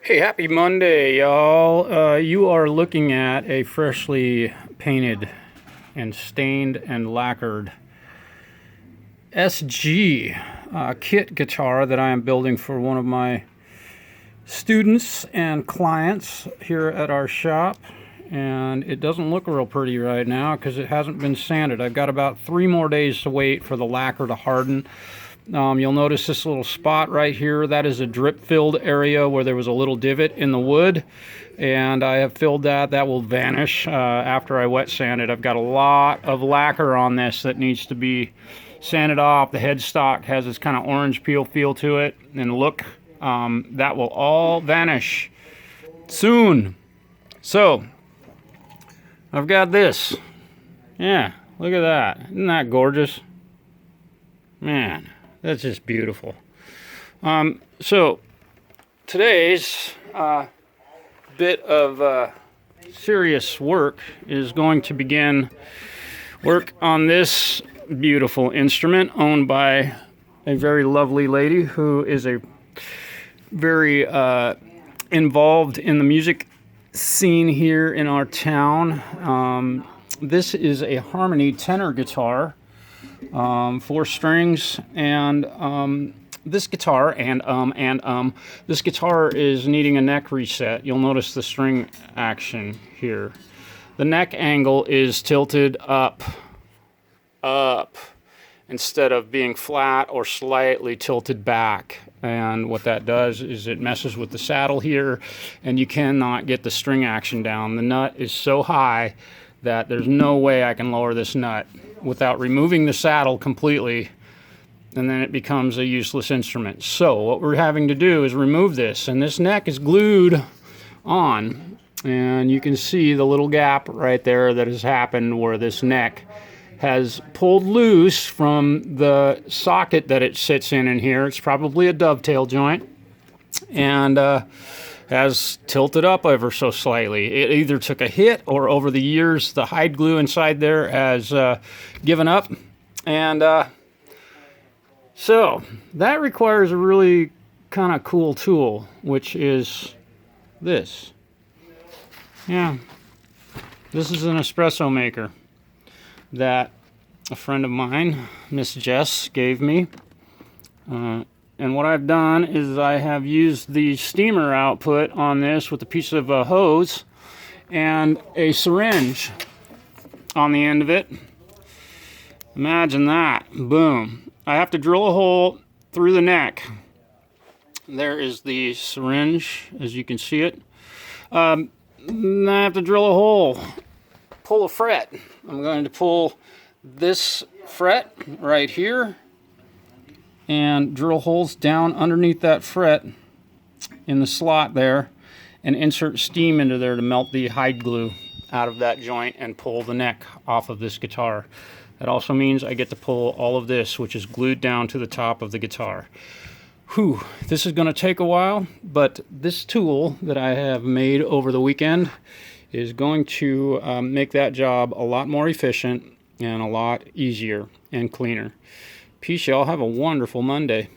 Hey, happy Monday, y'all. You are looking at a freshly painted and stained and lacquered SG kit guitar that I am building for one of my students and clients here at our shop. And it doesn't look real pretty right now because it hasn't been sanded. I've got about 3 more days to wait for the lacquer to harden. You'll notice this little spot right here. That is a drip-filled area where there was a little divot in the wood, and I have filled that. That will vanish after I wet sand it. I've got a lot of lacquer on this that needs to be sanded off. The headstock has this kind of orange peel feel to it, and look, that will all vanish soon. So, I've got this. Yeah, look at that. Isn't that gorgeous? Man. That's just beautiful. So today's bit of serious work is going to begin work on this beautiful instrument owned by a very lovely lady who is a very involved in the music scene here in our town. This is a Harmony tenor guitar. 4 strings, and this guitar this guitar is needing a neck reset. You'll notice the string action here. The neck angle is tilted up instead of being flat or slightly tilted back, and what that does is it messes with the saddle here, and you cannot get the string action down. The nut is so high that there's no way I can lower this nut without removing the saddle completely, and then it becomes a useless instrument. So what we're having to do is remove this, and this neck is glued on, and you can see the little gap right there that has happened where this neck has pulled loose from the socket that it sits in here. It's probably a dovetail joint, and has tilted up ever so slightly. It either took a hit or over the years the hide glue inside there has given up. And so that requires a really kind of cool tool, which is this. Yeah, this is an espresso maker that a friend of mine, Miss Jess, gave me. And what I've done is I have used the steamer output on this with a piece of hose and a syringe on the end of it. Imagine that. Boom. I have to drill a hole through the neck. There is the syringe, as you can see it. I have to drill a hole, pull a fret. I'm going to pull this fret right here and drill holes down underneath that fret in the slot there and insert steam into there to melt the hide glue out of that joint and pull the neck off of this guitar. That also means I get to pull all of this, which is glued down to the top of the guitar. Whew, this is going to take a while, but this tool that I have made over the weekend is going to make that job a lot more efficient and a lot easier and cleaner. Peace, y'all. Have a wonderful Monday.